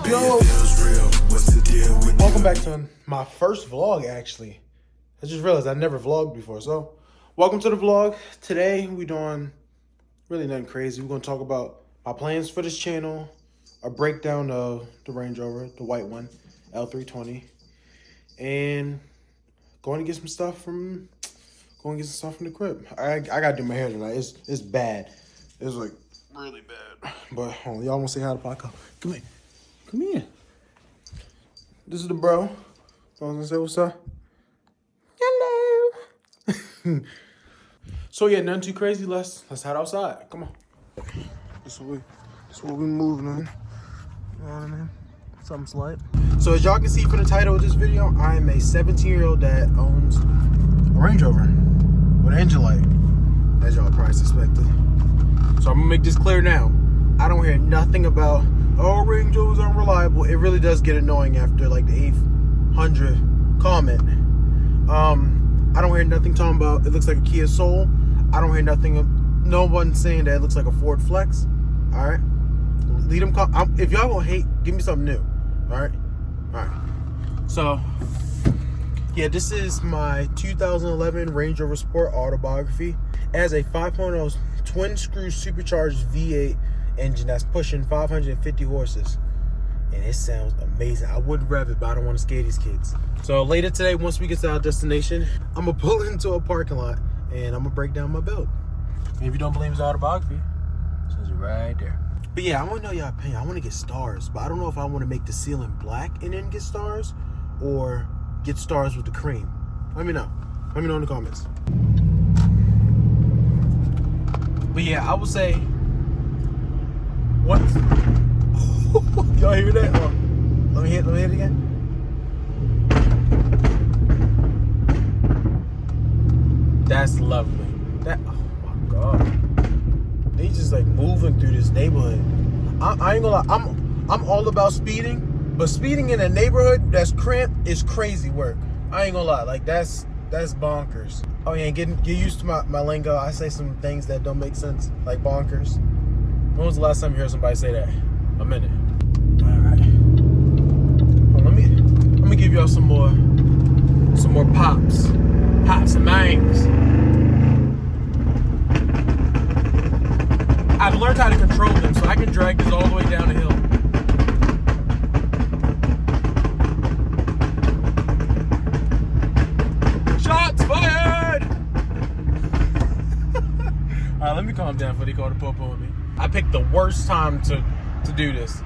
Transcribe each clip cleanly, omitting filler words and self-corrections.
Yo, welcome back to my first vlog, actually. I just realized I never vlogged before, so welcome to the vlog. Today we doing really nothing crazy. We're going to talk about my plans for this channel, a breakdown of the Range Rover, the white one, L320, and going to get some stuff from the crib. I got to do my hair tonight. It's bad. It's like really bad. But hold on, y'all want to say hi to Paco? Come here. Come here. This is the bro. I was gonna say what's up. Hello. So yeah, nothing too crazy. Let's head outside. Come on. This is what we moving on. You know what I mean? Something slight. So as y'all can see from the title of this video, I am a 17-year-old that owns a Range Rover with an engine light, as y'all probably suspected. So I'm gonna make this clear now. I don't hear nothing about, oh, Range Rover's unreliable. It really does get annoying after like the 800 comment. I don't hear nothing talking about it looks like a Kia Soul. I don't hear nothing, no one saying that it looks like a Ford Flex. All right, lead them. If y'all gonna hate, give me something new. All right, all right. So yeah, this is my 2011 Range Rover Sport autobiography. It has a 5.0 twin screw supercharged V8 engine that's pushing 550 horses, and it sounds amazing. I would rev it, but I don't want to scare these kids. So later today, once we get to our destination, I'm gonna pull into a parking lot and I'm gonna break down my build. And if you don't believe it's autobiography, it says it right there. But yeah, I want to know y'all opinion. I want to get stars, but I don't know if I want to make the ceiling black and then get stars, or get stars with the cream. Let me know. Let me know in the comments. But yeah, I would say, what? Y'all hear that? Oh, let me hit it again. That's lovely. That, oh my God. They just like moving through this neighborhood. I ain't gonna lie, I'm all about speeding, but speeding in a neighborhood that's cramped is crazy work. I ain't gonna lie, like that's bonkers. Oh yeah, get used to my lingo. I say some things that don't make sense, like bonkers. When was the last time you heard somebody say that? A minute. All right. Well, let me give y'all some more pops and bangs. I've learned how to control them, so I can drag this all the way down the hill. Shots fired! All right, let me calm down before they call the popo on me. I picked the worst time to do this.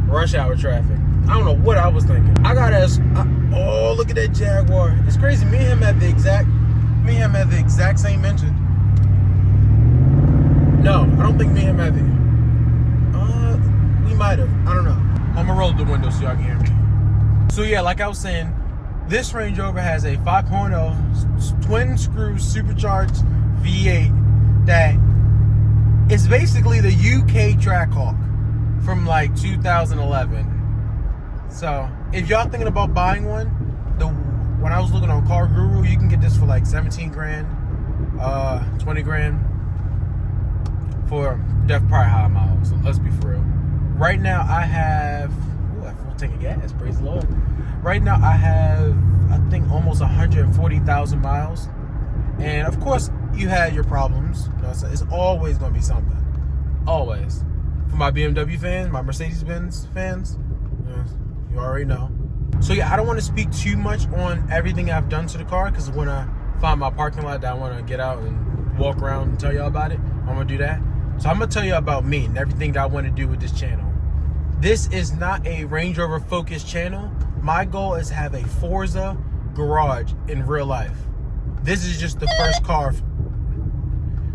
Rush hour traffic. I don't know what I was thinking. I got ass. Oh, look at that Jaguar. It's crazy. Me and him had the exact same engine. No, I don't think me and him had we might have. I don't know. I'm gonna roll up the window so y'all can hear me. So yeah, like I was saying, this Range Rover has a 5.0 twin screw supercharged V8 that is basically the UK Trackhawk from like 2011. So if y'all thinking about buying one, when I was looking on Car Guru, you can get this for like 17 grand, 20 grand for probably high miles. So let's be for real. Right now I have, I full tank of gas, praise the Lord. Right now I have, I think, almost 140,000 miles. And of course you had your problems. You know, so it's always gonna be something. Always. For my BMW fans, my Mercedes-Benz fans, you already know. So yeah, I don't want to speak too much on everything I've done to the car, because when I find my parking lot that I want to get out and walk around and tell y'all about it, I'm gonna do that. So I'm gonna tell you about me and everything that I want to do with this channel. This is not a Range Rover focused channel. My goal is to have a Forza garage in real life. This is just the first car.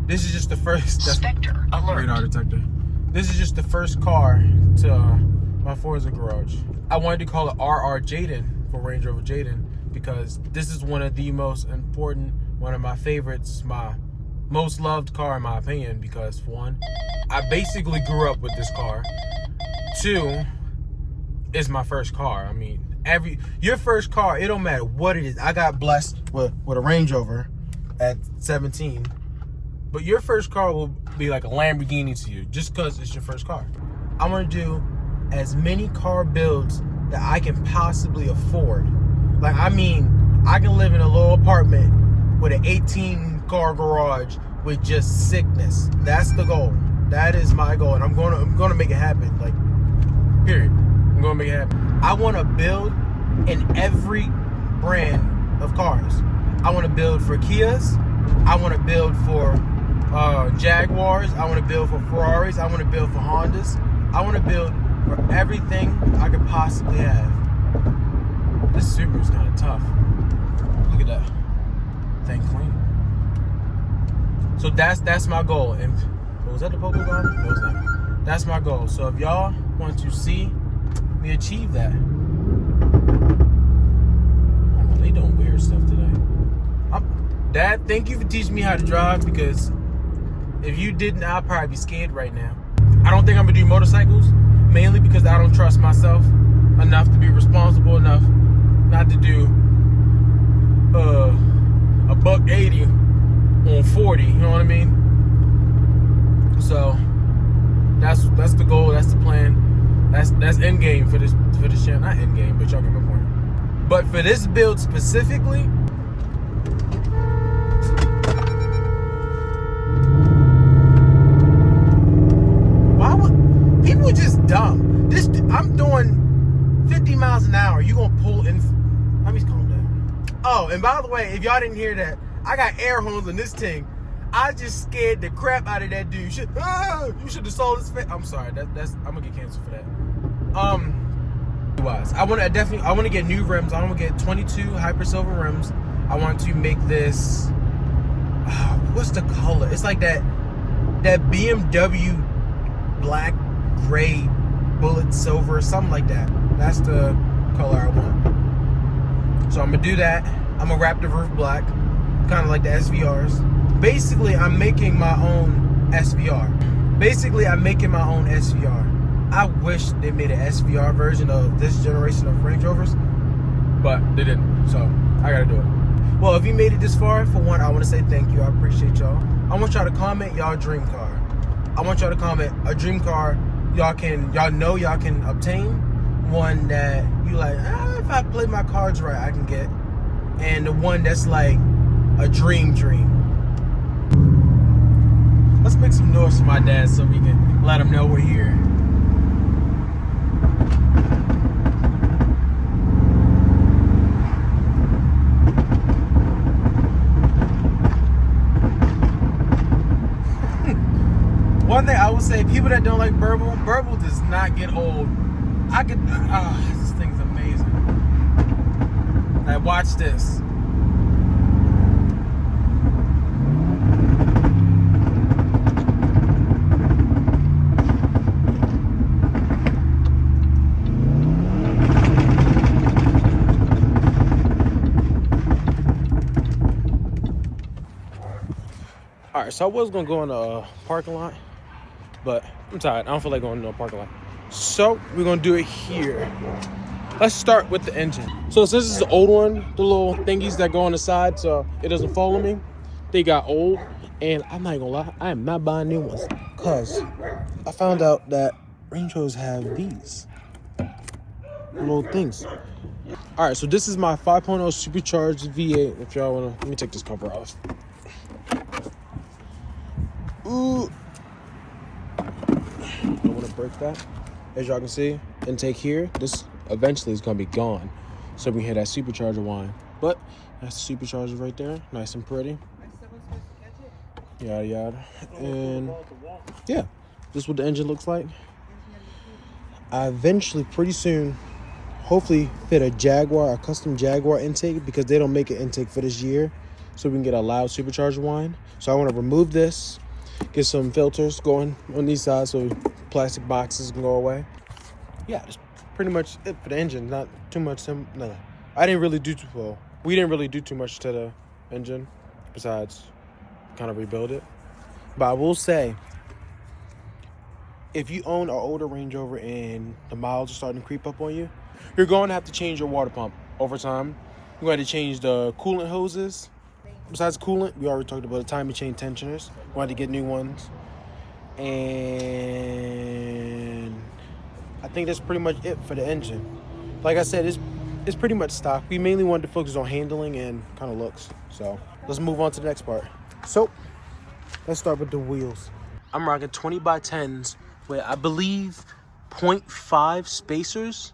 This is just the first. Spectre alert. Radar detector. This is just the first car to my Forza garage. I wanted to call it RR Jaden for Range Rover Jaden because this is one of the most important, one of my favorites, my most loved car in my opinion, because for one, I basically grew up with this car. Two, it's my first car. I mean, your first car, it don't matter what it is. I got blessed with a Range Rover at 17, but your first car will be like a Lamborghini to you just because it's your first car. I'm gonna do as many car builds that I can possibly afford. Like, I mean, I can live in a little apartment with an 18 car garage with just sickness. That's the goal. That is my goal, and I'm gonna make it happen. Like, period. I'm gonna make it happen. I want to build in every brand of cars. I want to build for Kias. I want to build for Jaguars. I want to build for Ferraris. I want to build for Hondas. I want to build for everything I could possibly have. This Subaru's kind of tough. Look at that thing clean. So that's my goal. And was that the Pogo Garden? No, it's not. That's my goal. So if y'all want to see me achieve that, oh, they doing weird stuff today. Dad, thank you for teaching me how to drive, because if you didn't, I'd probably be scared right now. I don't think I'm gonna do motorcycles, mainly because I don't trust myself enough to be responsible enough not to do a buck 80 on 40. You know what I mean? So that's the goal. That's the plan. That's end game for this channel. Not end game, but y'all get my point. But for this build specifically, people are just dumb. I'm doing 50 miles an hour. You gonna pull in? Let me calm down. Oh, and by the way, if y'all didn't hear that, I got air horns in this thing. I just scared the crap out of that dude. You should have saw his face. I'm sorry. That's I'm gonna get canceled for that. I want to get new rims. I want to get 22 Hyper Silver rims. I want to make this. What's the color? It's like that BMW black, gray, bullet silver, something like that. That's the color I want. So I'm gonna do that. I'm gonna wrap the roof black, kind of like the SVRs. Basically, I'm making my own SVR. I wish they made an SVR version of this generation of Range Rovers, but they didn't. So I gotta do it. Well, if you made it this far, for one, I want to say thank you. I appreciate y'all. I want y'all to comment y'all dream car. I want y'all to comment a dream car y'all know y'all can obtain, one that you like, if I play my cards right, I can get, and the one that's like a dream. Let's make some noise for my dad so we can let him know we're here. One thing I would say, people that don't like Burble does not get old. This thing's amazing. Like, watch this. All right, so I was gonna go in the parking lot, but I'm tired. I don't feel like going to a parking lot. So we're gonna do it here. Let's start with the engine. So since this is the old one, the little thingies that go on the side so it doesn't follow me, they got old. And I'm not gonna lie, I am not buying new ones, because I found out that Range Rovers have these little things. All right, so this is my 5.0 supercharged V8. If y'all wanna, let me take this cover off. Ooh. Don't want to break that. As y'all can see, intake here, this eventually is going to be gone. So we can hear that supercharger whine. But that's the supercharger right there. Nice and pretty. Yada, yada. And yeah, this is what the engine looks like. I eventually, pretty soon, hopefully fit a custom Jaguar intake, because they don't make an intake for this year. So we can get a loud supercharger whine. So I want to remove this. Get some filters going on these sides so plastic boxes can go away. Yeah, that's pretty much it for the engine. Not too much. No, we didn't really do too much to the engine besides kind of rebuild it. But I will say, if you own an older Range Rover and the miles are starting to creep up on you, you're going to have to change your water pump over time. You're going to change the coolant hoses. Besides coolant, we already talked about the timing chain tensioners. We wanted to get new ones. And I think that's pretty much it for the engine. Like I said, it's pretty much stock. We mainly wanted to focus on handling and kind of looks. So let's move on to the next part. So let's start with the wheels. I'm rocking 20x10s with, I believe, 0.5 spacers,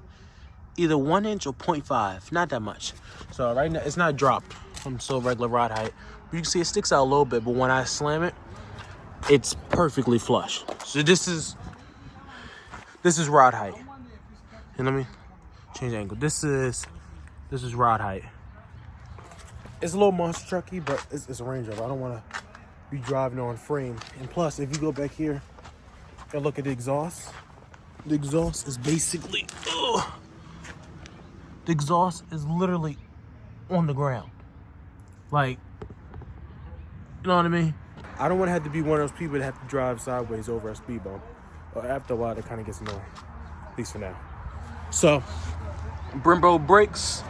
either 1 inch or 0.5, not that much. So right now it's not dropped from still regular rod height. You can see it sticks out a little bit, but when I slam it, it's perfectly flush. So this is rod height. And let me change the angle. This is rod height. It's a little monster trucky, but it's a Range Rover. I don't want to be driving on frame. And plus, if you go back here and look at the exhaust is basically, the exhaust is literally on the ground. Like, you know what I mean? I don't want to have to be one of those people that have to drive sideways over a speed bump. After a while, that kind of gets annoying, at least for now. So, Brembo brakes,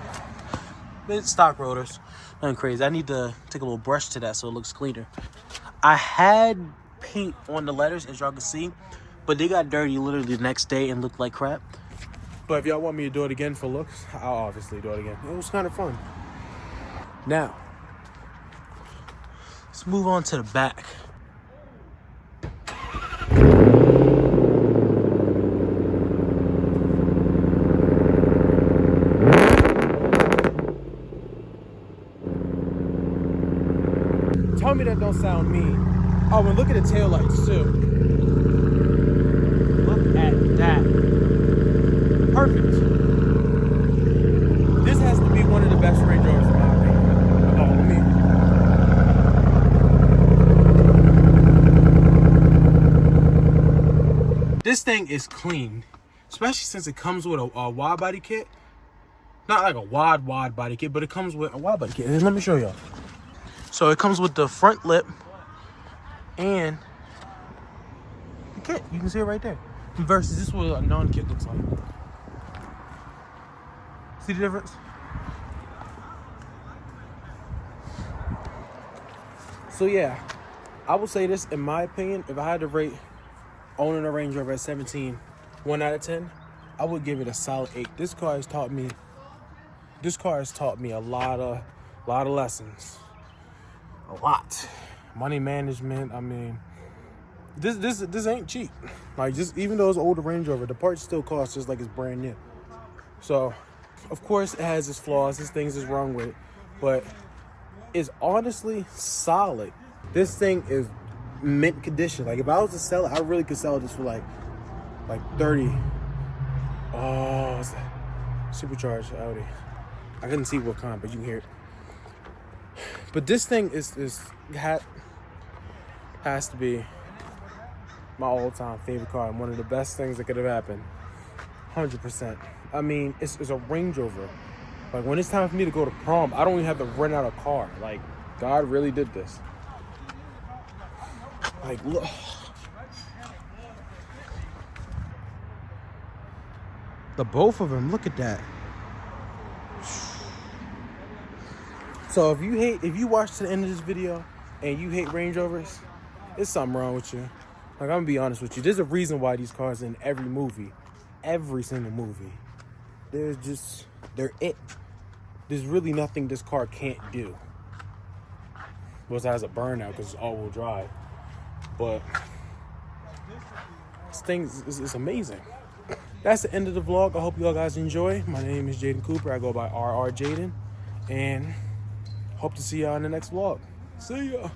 stock rotors, nothing crazy. I need to take a little brush to that so it looks cleaner. I had paint on the letters, as y'all can see, but they got dirty literally the next day and looked like crap. But if y'all want me to do it again for looks, I'll obviously do it again. It was kind of fun. Now, let's move on to the back. Tell me that don't sound mean. Oh, and look at the taillights too. Look at that. Perfect. This has to be one of the best Range Rovers in my opinion. This thing is clean, especially since it comes with a wide body kit. Not like a wide body kit, but it comes with a wide body kit. Let me show y'all. So it comes with the front lip and the kit. You can see it right there. Versus this is what a non-kit looks like. See the difference? So yeah, I would say this, in my opinion, if I had to rate owning a Range Rover at 17, 1 out of 10, I would give it a solid 8. This car has taught me a lot of lessons. A lot. Money management. I mean, this ain't cheap. Like, just even though it's older Range Rover, the parts still cost just like it's brand new. So, of course, it has its flaws. There's things that's wrong with it, but it's honestly solid. This thing is mint condition. Like, if I was to sell it, I really could sell this for like 30. Oh, it's that supercharged Audi. I couldn't see what kind, but you can hear it. But this thing has to be my all-time favorite car and one of the best things that could have happened. 100%. I mean, it's a Range Rover. Like, when it's time for me to go to prom, I don't even have to rent out a car. Like, God really did this. Like, look. The both of them, look at that. So if you watch to the end of this video and you hate Range Rovers, there's something wrong with you. Like, I'm gonna be honest with you. There's a reason why these cars are in every movie. Every single movie. They're it. There's really nothing this car can't do. Besides a burnout, because it's all-wheel drive. But this thing is amazing. That's the end of the vlog. I hope you all guys enjoy. My name is Jaden Cooper. I go by RR Jaden. And hope to see y'all in the next vlog. See ya.